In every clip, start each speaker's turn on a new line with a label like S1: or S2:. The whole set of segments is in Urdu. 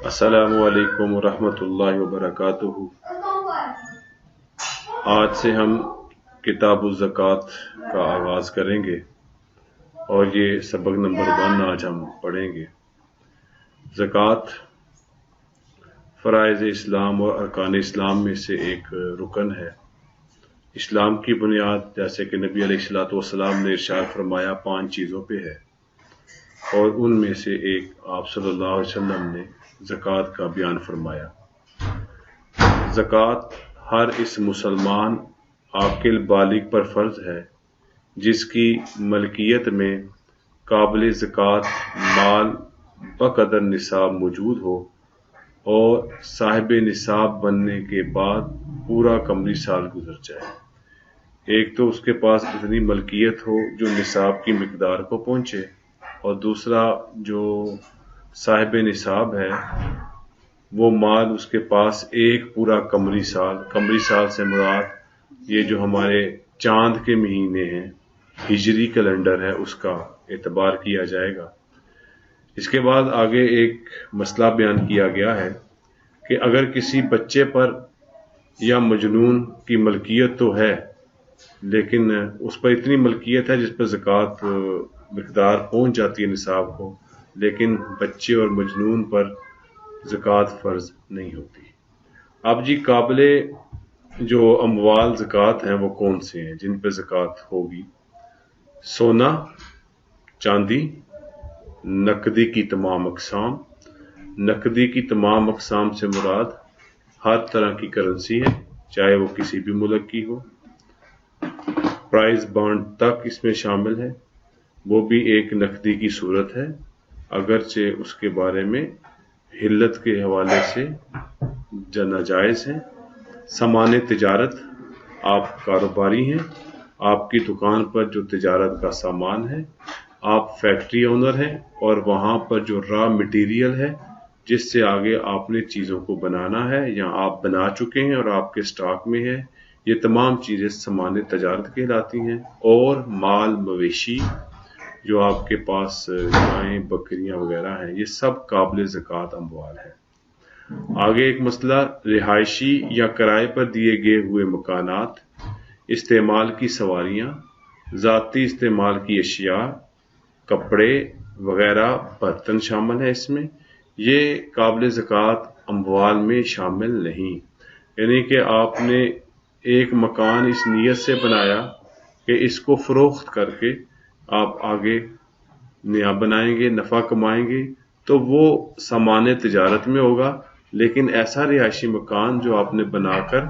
S1: السلام علیکم ورحمۃ اللہ وبرکاتہ۔ آج سے ہم کتاب الزکوٰۃ کا آغاز کریں گے اور یہ سبق نمبر 1 آج ہم پڑھیں گے۔ زکوٰۃ فرائض اسلام اور ارکان اسلام میں سے ایک رکن ہے۔ اسلام کی بنیاد جیسے کہ نبی علیہ السلام نے ارشاد فرمایا 5 چیزوں پہ ہے، اور ان میں سے ایک آپ صلی اللہ علیہ وسلم نے زکوٰۃ کا بیان فرمایا۔ زکوٰۃ ہر اس مسلمان عاقل بالغ پر فرض ہے جس کی ملکیت میں قابل زکوٰۃ مال بقدر نصاب موجود ہو اور صاحب نصاب بننے کے بعد پورا قمری سال گزر جائے۔ ایک تو اس کے پاس اتنی ملکیت ہو جو نصاب کی مقدار کو پہنچے، اور دوسرا جو صاحب نصاب ہے وہ مال اس کے پاس ایک پورا قمری سال سے مراد یہ جو ہمارے چاند کے مہینے ہیں، ہجری کیلنڈر ہے، اس کا اعتبار کیا جائے گا۔ اس کے بعد آگے ایک مسئلہ بیان کیا گیا ہے کہ اگر کسی بچے پر یا مجنون کی ملکیت تو ہے، لیکن اس پر اتنی ملکیت ہے جس پر زکوٰۃ مقدار پہنچ جاتی ہے نصاب کو، لیکن بچے اور مجنون پر زکوٰۃ فرض نہیں ہوتی۔ اب جی قابل جو اموال زکوٰۃ ہیں وہ کون سے ہیں جن پہ زکوٰۃ ہوگی؟ سونا، چاندی، نقدی کی تمام اقسام۔ نقدی کی تمام اقسام سے مراد ہر طرح کی کرنسی ہے، چاہے وہ کسی بھی ملک کی ہو۔ پرائز بانڈ تک اس میں شامل ہے، وہ بھی ایک نقدی کی صورت ہے، اگرچہ اس کے بارے میں حلت کے حوالے سے ناجائز ہے۔ سامان تجارت، آپ کاروباری ہیں، آپ کی دکان پر جو تجارت کا سامان ہے، آپ فیکٹری اونر ہیں اور وہاں پر جو را مٹیریل ہے جس سے آگے آپ نے چیزوں کو بنانا ہے یا آپ بنا چکے ہیں اور آپ کے سٹاک میں ہے، یہ تمام چیزیں سامان تجارت کہلاتی ہیں۔ اور مال مویشی جو آپ کے پاس گائیں بکریاں وغیرہ ہیں، یہ سب قابل زکوٰۃ اموال ہے۔ آگے ایک مسئلہ رہائشی یا کرائے پر دیے گئے ہوئے مکانات، استعمال کی سواریاں، ذاتی استعمال کی اشیاء، کپڑے وغیرہ، برتن شامل ہے اس میں، یہ قابل زکوٰۃ اموال میں شامل نہیں۔ یعنی کہ آپ نے ایک مکان اس نیت سے بنایا کہ اس کو فروخت کر کے آپ آگے نیا بنائیں گے، نفع کمائیں گے، تو وہ سامان تجارت میں ہوگا، لیکن ایسا رہائشی مکان جو آپ نے بنا کر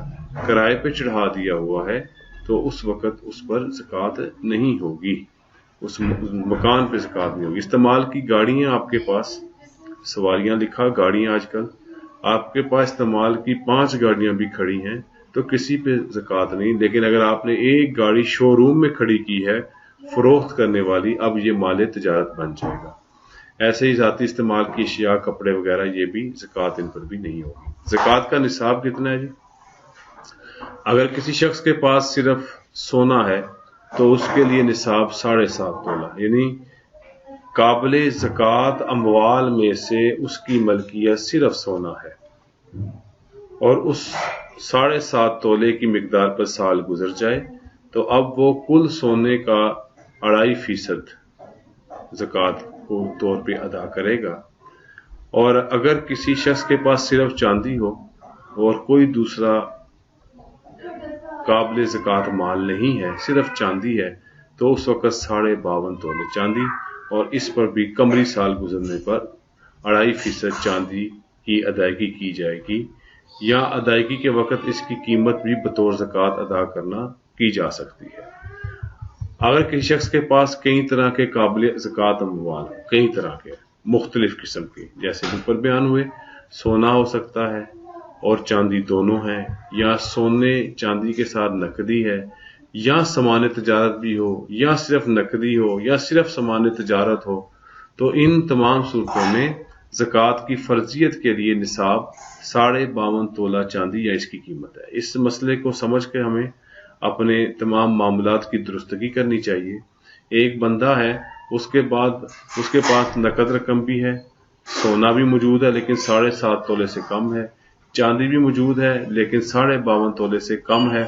S1: کرائے پہ چڑھا دیا ہوا ہے تو اس وقت اس پر زکوٰۃ نہیں ہوگی، اس مکان پہ زکوٰۃ نہیں ہوگی۔ استعمال کی گاڑیاں، آپ کے پاس سواریاں لکھا گاڑیاں، آج کل آپ کے پاس استعمال کی 5 گاڑیاں بھی کھڑی ہیں تو کسی پہ زکوٰۃ نہیں، لیکن اگر آپ نے ایک گاڑی شو روم میں کھڑی کی ہے فروخت کرنے والی، اب یہ مال تجارت بن جائے گا۔ ایسے ہی ذاتی استعمال کی اشیاء، کپڑے وغیرہ، یہ بھی زکوٰۃ ان پر بھی نہیں ہوگی۔ زکوٰۃ کا نصاب کتنا ہے جی؟ اگر کسی شخص کے پاس صرف سونا ہے تو اس کے لیے نصاب 7.5 تولہ، یعنی قابل زکوٰۃ اموال میں سے اس کی ملکیت صرف سونا ہے، اور اس 7.5 تولے کی مقدار پر سال گزر جائے تو اب وہ کل سونے کا 2.5% زکوٰۃ کو طور پہ ادا کرے گا۔ اور اگر کسی شخص کے پاس صرف چاندی ہو اور کوئی دوسرا قابل زکوٰۃ مال نہیں ہے، صرف چاندی ہے، تو اس وقت 52.5 تولے چاندی، اور اس پر بھی قمری سال گزرنے پر 2.5% چاندی کی ادائیگی کی جائے گی، یا ادائیگی کے وقت اس کی قیمت بھی بطور زکوٰۃ ادا کرنا کی جا سکتی ہے۔ اگر کسی شخص کے پاس کئی طرح کے قابل زکوٰۃ اموال، کئی طرح کے مختلف قسم کے، جیسے اوپر بیان ہوئے، سونا ہو سکتا ہے اور چاندی دونوں ہیں، یا سونے چاندی کے ساتھ نقدی ہے، یا سامان تجارت بھی ہو، یا صرف نقدی ہو، یا صرف سامان تجارت ہو، تو ان تمام صورتوں میں زکوٰۃ کی فرضیت کے لیے نصاب 52.5 تولہ چاندی یا اس کی قیمت ہے۔ اس مسئلے کو سمجھ کے ہمیں اپنے تمام معاملات کی درستگی کرنی چاہیے۔ ایک بندہ ہے، اس کے پاس نقد رقم بھی ہے، سونا بھی موجود ہے لیکن 7.5 تولے سے کم ہے، چاندی بھی موجود ہے لیکن 52.5 تولے سے کم ہے،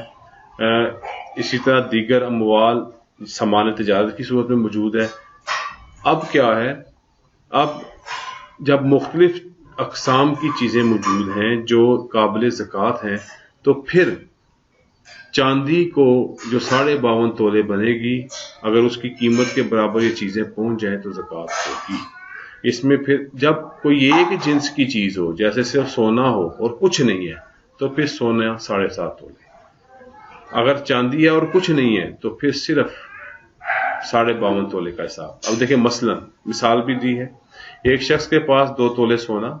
S1: اسی طرح دیگر اموال سامان تجارت کی صورت میں موجود ہے۔ اب کیا ہے، اب جب مختلف اقسام کی چیزیں موجود ہیں جو قابل زکوٰۃ ہیں تو پھر چاندی کو جو 52.5 تولے بنے گی، اگر اس کی قیمت کے برابر یہ چیزیں پہنچ جائیں تو زکوٰۃ ہوگی۔ اس میں پھر جب کوئی ایک جنس کی چیز ہو، جیسے صرف سونا ہو اور کچھ نہیں ہے تو پھر سونا 7.5 تولے، اگر چاندی ہے اور کچھ نہیں ہے تو پھر صرف 52.5 تولے کا حساب۔ اب دیکھیں مثال بھی دی ہے، ایک شخص کے پاس 2 تولے سونا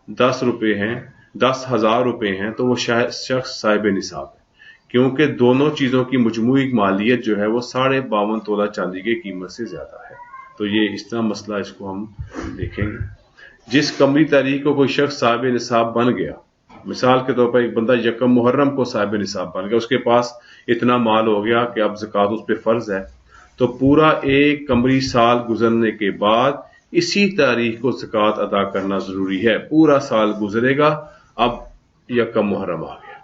S1: 10 روپے ہیں، 10,000 روپے ہیں تو وہ شخص صاحب نصاب ہے، کیونکہ دونوں چیزوں کی مجموعی مالیت جو ہے وہ 52.5 تولہ چاندی کی قیمت سے زیادہ ہے۔ تو یہ اس طرح مسئلہ اس کو ہم دیکھیں گے۔ جس قمری تاریخ کو کوئی شخص صاحب نصاب بن گیا، مثال کے طور پر ایک بندہ 1 محرم کو صاحب نصاب بن گیا، اس کے پاس اتنا مال ہو گیا کہ اب زکوٰۃ اس پہ فرض ہے، تو پورا ایک قمری سال گزرنے کے بعد اسی تاریخ کو زکوٰۃ ادا کرنا ضروری ہے۔ پورا سال گزرے گا، اب 1 محرم آ گیا،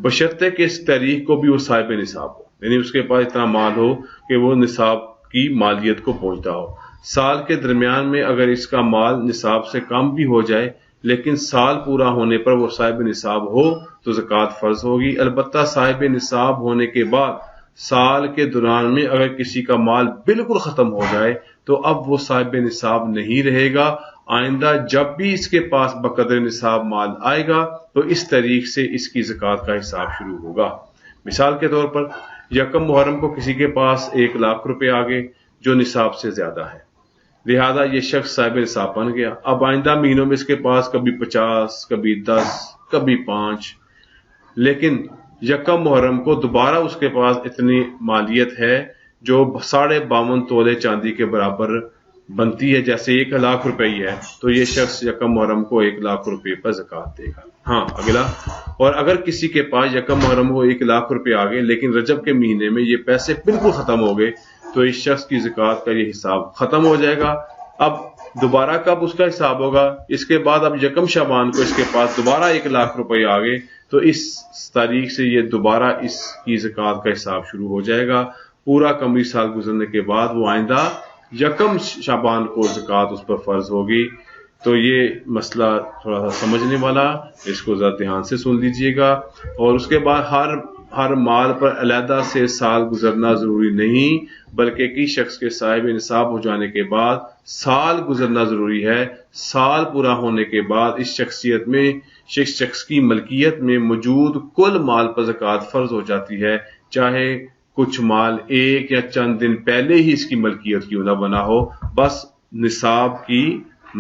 S1: بشرطے کہ اس تاریخ کو بھی وہ صاحب نصاب ہو، یعنی اس کے پاس اتنا مال ہو کہ وہ نصاب کی مالیت کو پہنچتا ہو۔ سال کے درمیان میں اگر اس کا مال نصاب سے کم بھی ہو جائے لیکن سال پورا ہونے پر وہ صاحب نصاب ہو تو زکوٰۃ فرض ہوگی۔ البتہ صاحب نصاب ہونے کے بعد سال کے دوران میں اگر کسی کا مال بالکل ختم ہو جائے تو اب وہ صاحب نصاب نہیں رہے گا، آئندہ جب بھی اس کے پاس بقدر نصاب مال آئے گا تو اس تاریخ سے اس کی زکوٰۃ کا حساب شروع ہوگا۔ مثال کے طور پر 1 محرم کو کسی کے پاس 1 لاکھ روپے آ گئے جو نصاب سے زیادہ ہے، لہذا یہ شخص صاحب نصاب بن گیا۔ اب آئندہ مہینوں میں اس کے پاس کبھی 50، کبھی 10، کبھی 5، لیکن 1 محرم کو دوبارہ اس کے پاس اتنی مالیت ہے جو 52.5 تولے چاندی کے برابر بنتی ہے، جیسے 1 لاکھ روپے ہی ہے، تو یہ شخص 1 محرم کو 1 لاکھ روپے پر زکوٰۃ دے گا۔ ہاں اگلا، اور اگر کسی کے پاس 1 محرم کو 1 لاکھ روپے آ گئے لیکن رجب کے مہینے میں یہ پیسے بالکل ختم ہو گئے تو اس شخص کی زکوٰۃ کا یہ حساب ختم ہو جائے گا۔ اب دوبارہ کب اس کا حساب ہوگا؟ اس کے بعد اب 1 شعبان کو اس کے پاس دوبارہ 1 لاکھ روپے آ گئے تو اس تاریخ سے یہ دوبارہ اس کی زکوٰۃ کا حساب شروع ہو جائے گا۔ پورا قمری سال گزرنے کے بعد وہ آئندہ 1 شعبان کو زکوٰۃ اس پر فرض ہوگی۔ تو یہ مسئلہ تھوڑا سا سمجھنے والا، اس کو ذرا دھیان سے سن لیجئے گا۔ اور اس کے بعد ہر مال پر علیحدہ سے سال گزرنا ضروری نہیں، بلکہ کسی شخص کے صاحب نصاب ہو جانے کے بعد سال گزرنا ضروری ہے۔ سال پورا ہونے کے بعد اس شخص کی ملکیت میں موجود کل مال پر زکوٰۃ فرض ہو جاتی ہے، چاہے کچھ مال 1 یا چند دن پہلے ہی اس کی ملکیت کیوں نہ بنا ہو، بس نصاب کی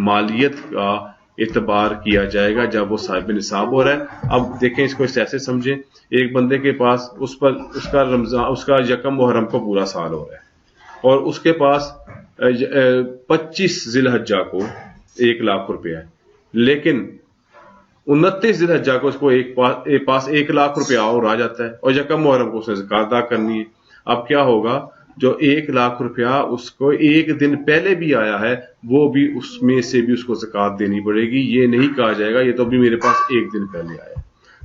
S1: مالیت کا اعتبار کیا جائے گا جب وہ صاحب نصاب ہو رہا ہے۔ اب دیکھیں، اس کو ایسے سمجھیں، ایک بندے کے پاس اس کا 1 محرم کو پورا سال ہو رہا ہے اور اس کے پاس 25 ذی الحجہ کو 1 لاکھ روپے ہے، لیکن 29 ذی الحجہ کو اس کو پاس 1 لاکھ روپیہ اور آ جاتا ہے اور 1 محرم کو اس نے زکوٰۃ ادا کرنی ہے۔ اب کیا ہوگا، جو 1 لاکھ روپیہ اس کو 1 دن پہلے بھی آیا ہے وہ بھی اس میں سے بھی اس کو زکوٰۃ دینی پڑے گی، یہ نہیں کہا جائے گا یہ تو بھی میرے پاس 1 دن پہلے آیا۔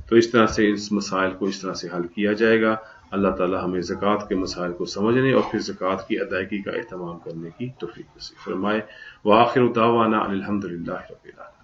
S1: تو اس طرح سے اس مسائل کو اس طرح سے حل کیا جائے گا۔ اللہ تعالی ہمیں زکوٰۃ کے مسائل کو سمجھنے اور پھر زکوٰۃ کی ادائیگی کا اہتمام کرنے کی توفیق نصیب فرمائے۔ وآخر دعوانا الحمدللہ رب العالمین۔